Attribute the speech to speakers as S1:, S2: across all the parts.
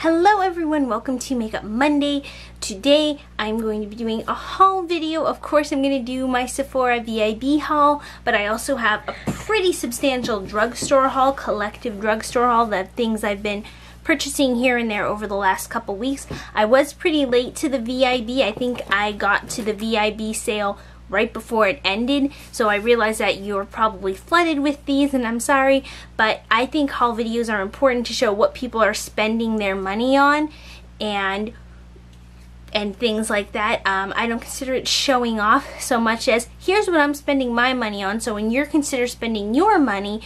S1: Hello everyone, welcome to Makeup Monday. Today I'm going to be doing a haul video. Of course I'm going to do my Sephora VIB haul, but I also have a pretty substantial drugstore haul, collective drugstore haul, the things I've been purchasing here and there over the last couple weeks. I was pretty late to the VIB. I think I got to the VIB sale right before it ended, so I realized that you're probably flooded with these, and I'm sorry, but I think haul videos are important to show what people are spending their money on and things like that. I don't consider it showing off so much as here's what I'm spending my money on, so when you're consider spending your money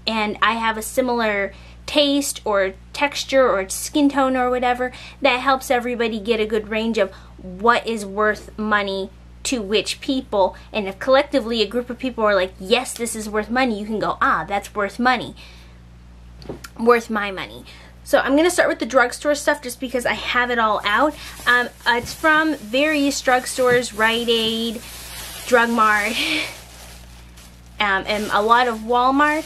S1: and I have a similar taste or texture or skin tone or whatever, that helps everybody get a good range of what is worth money to which people. And if collectively a group of people are like, yes, this is worth money, you can go, ah, that's worth money, worth my money. So I'm going to start with the drugstore stuff just because I have it all out. It's from various drugstores, Rite Aid, Drug Mart, and a lot of Walmart.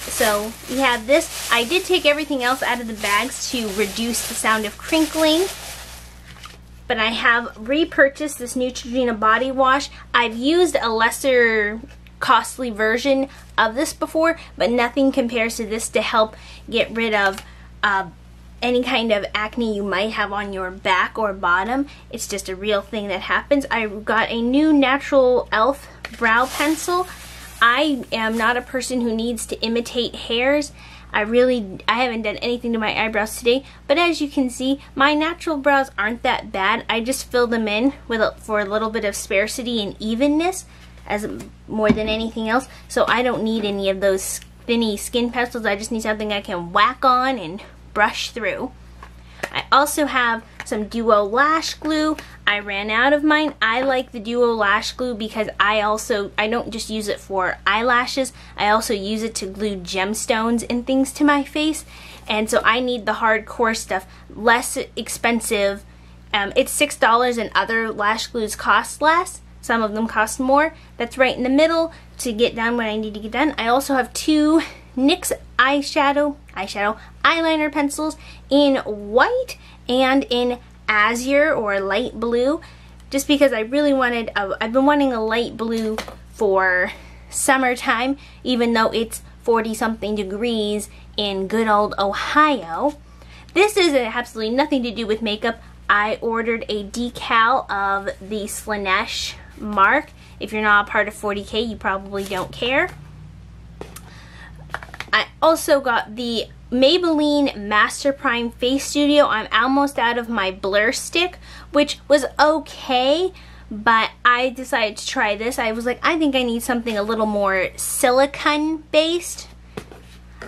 S1: So we have this. I did take everything else out of the bags to reduce the sound of crinkling. But I have repurchased this Neutrogena body wash. I've used a lesser costly version of this before, but nothing compares to this to help get rid of any kind of acne you might have on your back or bottom. It's just a real thing that happens. I got a new Natural Elf brow pencil. I am not a person who needs to imitate hairs. I haven't done anything to my eyebrows today, but as you can see, my natural brows aren't that bad. I just fill them in for a little bit of sparsity and evenness as more than anything else, so I don't need any of those thinny skin pencils. I just need something I can whack on and brush through. I also have some Duo lash glue. I ran out of mine. I like the Duo lash glue because I don't just use it for eyelashes, I also use it to glue gemstones and things to my face, and so I need the hardcore stuff, less expensive. It's $6 and other lash glues cost less. Some of them cost more. That's right in the middle to get done what I need to get done. I also have two NYX eyeliner pencils in white and in azure or light blue, just because I really wanted I've been wanting a light blue for summertime, even though it's 40 something degrees in good old Ohio. This is absolutely nothing to do with makeup. I ordered a decal of the Slanesh mark. If you're not a part of 40K, you probably don't care. I also got the Maybelline Master Prime Face Studio. I'm almost out of my blur stick, which was okay, but I decided to try this. I was like, I think I need something a little more silicone based.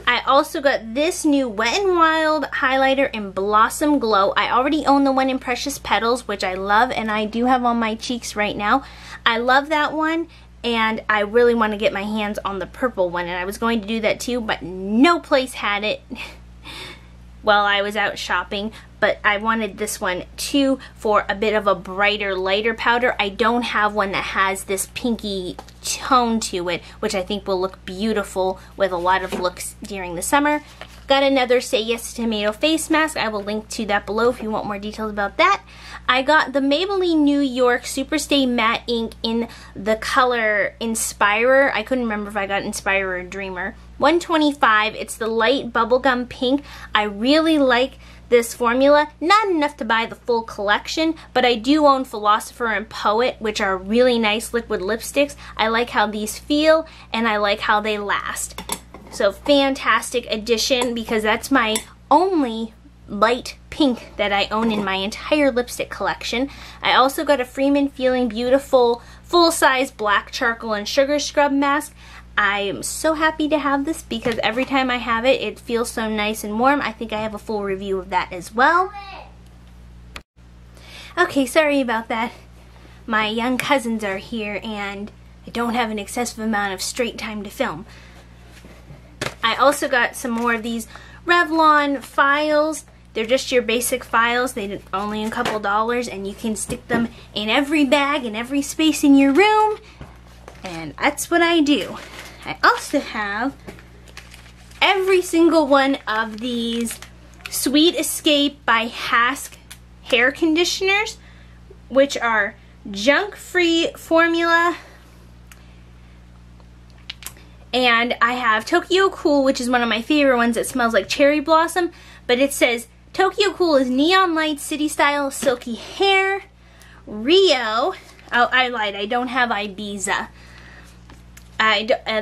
S1: I also got this new Wet n Wild highlighter in Blossom Glow. I already own the one in Precious Petals, which I love, and I do have on my cheeks right now. I love that one, and I really want to get my hands on the purple one, and I was going to do that too, but no place had it while I was out shopping. But I wanted this one too for a bit of a brighter, lighter powder. I don't have one that has this pinky tone to it, which I think will look beautiful with a lot of looks during the summer. Got another Say Yes to Tomato face mask. I will link to that below if you want more details about that. I got the Maybelline New York Superstay Matte Ink in the color Inspirer. I couldn't remember if I got Inspirer or Dreamer. $125. It's the light bubblegum pink. I really like this formula. Not enough to buy the full collection, but I do own Philosopher and Poet, which are really nice liquid lipsticks. I like how these feel, and I like how they last. So fantastic addition, because that's my only light pink that I own in my entire lipstick collection. I also got a Freeman Feeling Beautiful full-size black charcoal and sugar scrub mask. I am so happy to have this because every time I have it, it feels so nice and warm. I think I have a full review of that as well. Okay, sorry about that. My young cousins are here and I don't have an excessive amount of straight time to film. I also got some more of these Revlon files. They're just your basic files. They're only a couple dollars, and you can stick them in every bag in every space in your room, and that's what I do. I also have every single one of these Sweet Escape by Hask hair conditioners, which are junk-free formula. And I have Tokyo Cool, which is one of my favorite ones. It smells like cherry blossom, but it says Tokyo Cool is neon light, city style, silky hair. Rio, oh, I lied, I don't have Ibiza.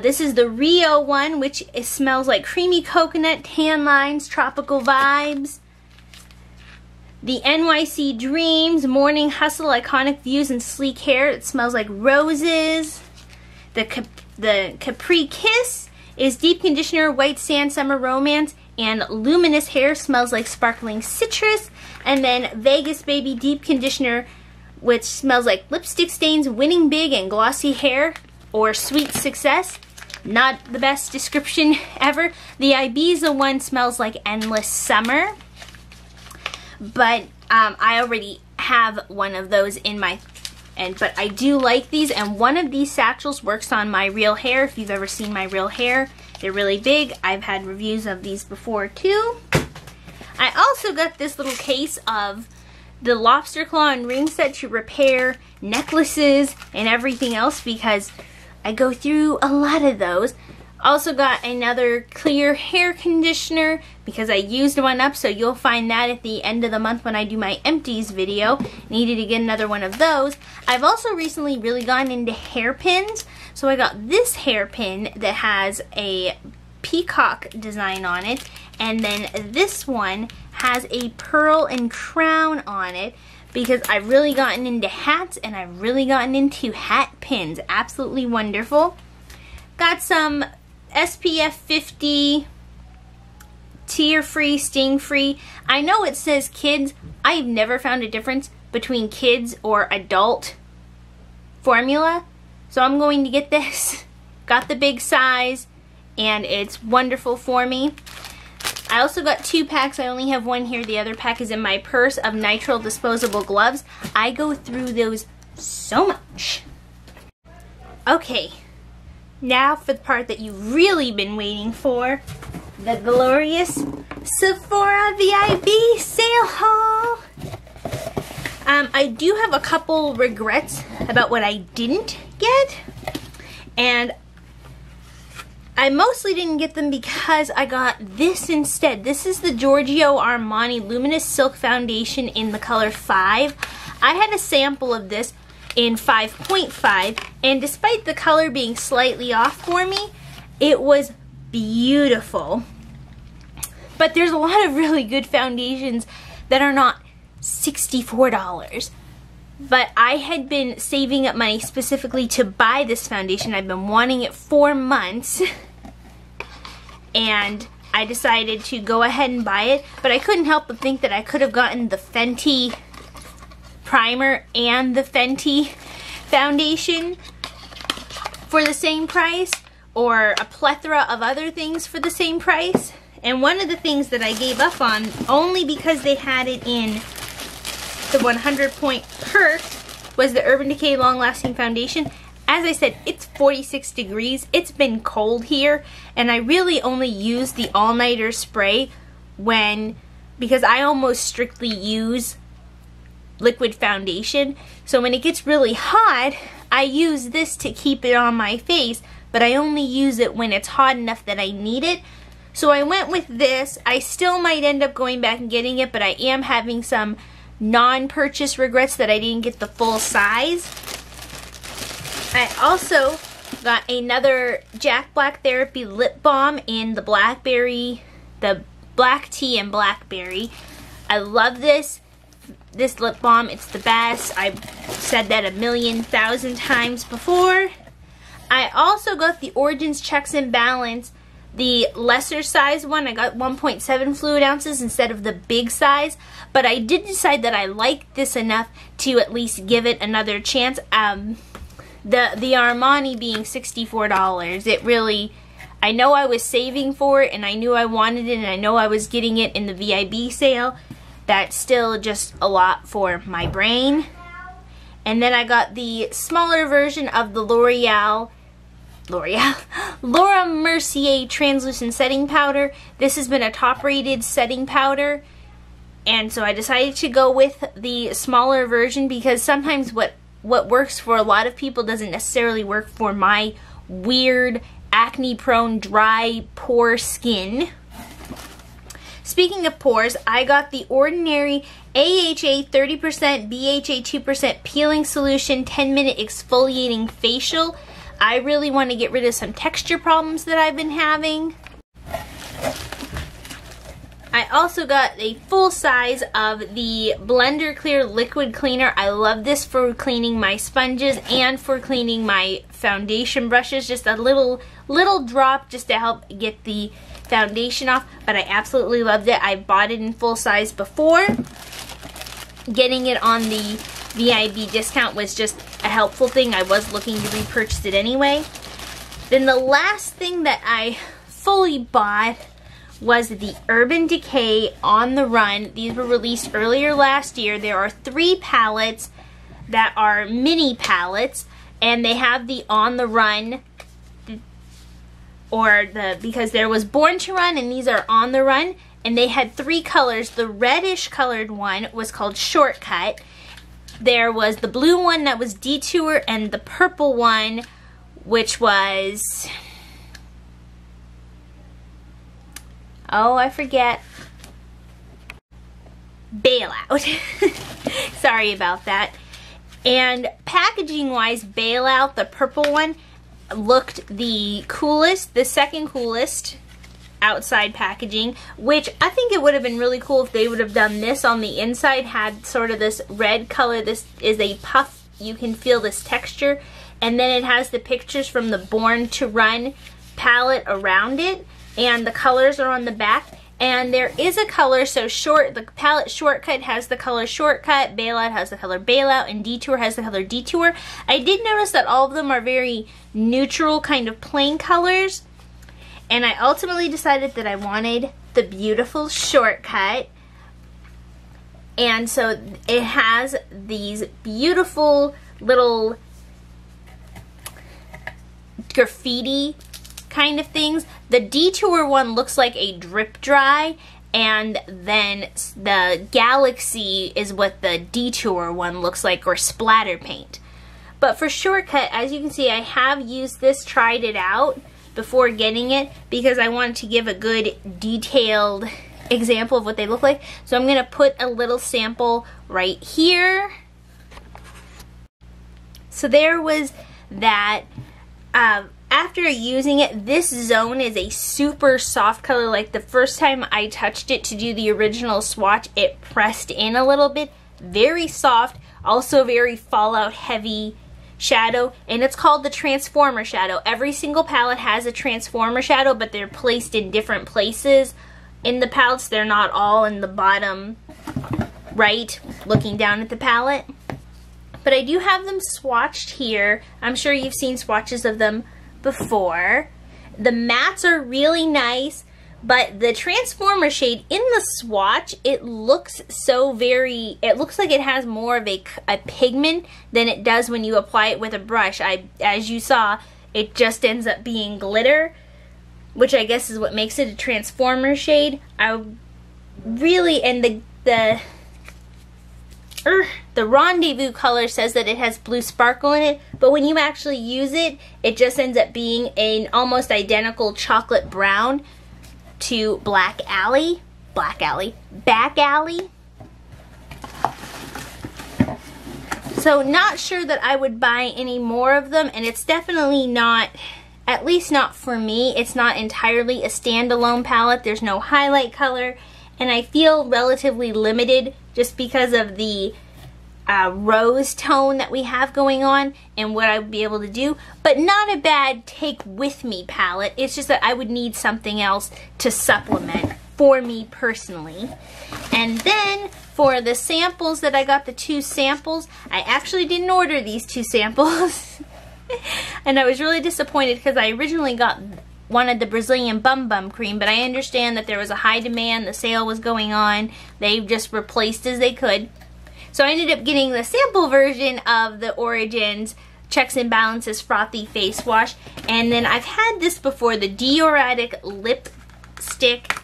S1: This is the Rio one, which smells like creamy coconut, tan lines, tropical vibes. The NYC Dreams, Morning Hustle, iconic views and sleek hair. It smells like roses. The Capri Kiss is deep conditioner, white sand, summer romance, and luminous hair, smells like sparkling citrus. And then Vegas Baby deep conditioner, which smells like lipstick stains, winning big, and glossy hair, or sweet success. Not the best description ever. The Ibiza one smells like endless summer, but I already have one of those in my, but I do like these, and one of these satchels works on my real hair. If you've ever seen my real hair, they're really big. I've had reviews of these before too. I also got this little case of the lobster claw and ring set to repair necklaces and everything else, because I go through a lot of those. Also got another clear hair conditioner because I used one up, so you'll find that at the end of the month when I do my empties video. Needed to get another one of those. I've also recently really gone into hairpins, so I got this hairpin that has a peacock design on it, and then this one has a pearl and crown on it, because I've really gotten into hats and I've really gotten into hat pins. Absolutely wonderful. Got some SPF 50 tear-free, sting-free. I know it says kids. I've never found a difference between kids or adult formula, so I'm going to get this. Got the big size, and it's wonderful for me. I also got 2 packs. I only have one here. The other pack is in my purse of nitrile disposable gloves. I go through those so much. Okay, now for the part that you've really been waiting for, the glorious Sephora VIB Sale haul. I do have a couple regrets about what I didn't get, and I mostly didn't get them because I got this instead. This is the Giorgio Armani Luminous Silk Foundation in the color 5. I had a sample of this in 5.5, and despite the color being slightly off for me, it was beautiful. But there's a lot of really good foundations that are not $64. But I had been saving up money specifically to buy this foundation. I've been wanting it for months, and I decided to go ahead and buy it. But I couldn't help but think that I could have gotten the Fenty primer and the Fenty foundation for the same price, or a plethora of other things for the same price. And one of the things that I gave up on, only because they had it in the 100-point perks, was the Urban Decay Long Lasting Foundation. As I said, it's 46 degrees. It's been cold here, and I really only use the all-nighter spray because I almost strictly use liquid foundation. So when it gets really hot, I use this to keep it on my face, but I only use it when it's hot enough that I need it. So I went with this. I still might end up going back and getting it, but I am having some non-purchase regrets that I didn't get the full size. I also got another Jack Black Therapy lip balm in the blackberry, the black tea and blackberry. I love this lip balm. It's the best. I've said that 1,000,000 times before. I also got the Origins Checks and Balance, the lesser size one. I got 1.7 fluid ounces instead of the big size, but I did decide that I liked this enough to at least give it another chance. The Armani being $64, it really, I know I was saving for it, and I knew I wanted it, and I know I was getting it in the VIB sale. That's still just a lot for my brain. And then I got the smaller version of the Laura Mercier Translucent Setting Powder. This has been a top-rated setting powder And so I decided to go with the smaller version because sometimes what works for a lot of people doesn't necessarily work for my weird, acne-prone, dry, pore skin. Speaking of pores, I got the Ordinary AHA 30%, BHA 2% peeling solution 10-minute exfoliating facial. I really want to get rid of some texture problems that I've been having. I also got a full size of the Blender Clear Liquid Cleaner. I love this for cleaning my sponges and for cleaning my foundation brushes. Just a little drop just to help get the foundation off, but I absolutely loved it. I bought it in full size before. Getting it on the VIB discount was just a helpful thing. I was looking to repurchase it anyway. Then the last thing that I fully bought was the Urban Decay On the Run. These were released earlier last year. There are 3 palettes that are mini palettes, and they have the On the Run, because there was Born to Run and these are On the Run, and they had 3 colors. The reddish colored one was called Shortcut. There was the blue one that was Detour, and the purple one, which was, oh, I forget, Bailout. Sorry about that. And packaging wise, Bailout, the purple one, looked the coolest, the second coolest outside packaging, which I think it would have been really cool if they would have done this on the inside, had sort of this red color. This is a puff, you can feel this texture, and then it has the pictures from the Born to Run palette around it, and the colors are on the back. And there is a color, so the palette Shortcut has the color Shortcut, Bailout has the color Bailout, and Detour has the color Detour. I did notice that all of them are very neutral, kind of plain colors. And I ultimately decided that I wanted the beautiful Shortcut. And so it has these beautiful little graffiti kind of things. The Detour one looks like a drip dry, and then the Galaxy is what the Detour one looks like, or splatter paint. But for Shortcut, as you can see, I have used this, tried it out before getting it, because I wanted to give a good detailed example of what they look like. So I'm going to put a little sample right here. So there was that. After using it, this zone is a super soft color. Like the first time I touched it to do the original swatch, it pressed in a little bit. Very soft, also very Fallout heavy shadow, and it's called the Transformer shadow. Every single palette has a Transformer shadow, but they're placed in different places in the palettes. They're not all in the bottom right, looking down at the palette. But I do have them swatched here. I'm sure you've seen swatches of them before. The mattes are really nice, but the Transformer shade in the swatch, it looks like it has more of a pigment than it does when you apply it with a brush. As you saw, it just ends up being glitter, which I guess is what makes it a Transformer shade. And the Rendezvous color says that it has blue sparkle in it, but when you actually use it, it just ends up being an almost identical chocolate brown to Back Alley. So not sure that I would buy any more of them, and it's definitely not, at least not for me, it's not entirely a standalone palette. There's no highlight color, and I feel relatively limited just because of the rose tone that we have going on and what I would be able to do. But not a bad take with me palette. It's just that I would need something else to supplement for me personally. And then for the samples that I got, the 2 samples, I actually didn't order these 2 samples. And I was really disappointed because I originally wanted the Brazilian Bum Bum cream, but I understand that there was a high demand, the sale was going on, they just replaced as they could. So I ended up getting the sample version of the Origins Checks and Balances Frothy Face Wash, and then I've had this before, the Diuretic Lipstick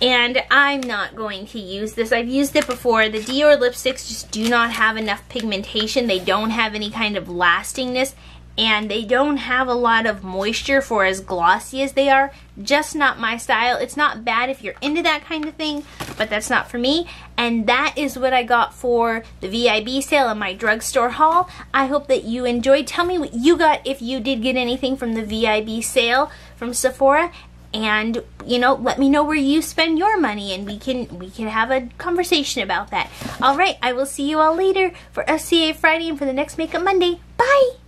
S1: and I'm not going to use this. I've used it before. The Dior lipsticks just do not have enough pigmentation. They don't have any kind of lastingness, and they don't have a lot of moisture for as glossy as they are. Just not my style. It's not bad if you're into that kind of thing, but that's not for me. And that is what I got for the VIB sale and my drugstore haul. I hope that you enjoyed. Tell me what you got if you did get anything from the VIB sale from Sephora. And, you know, let me know where you spend your money, and we can have a conversation about that. All right, I will see you all later for SCA Friday and for the next Makeup Monday. Bye!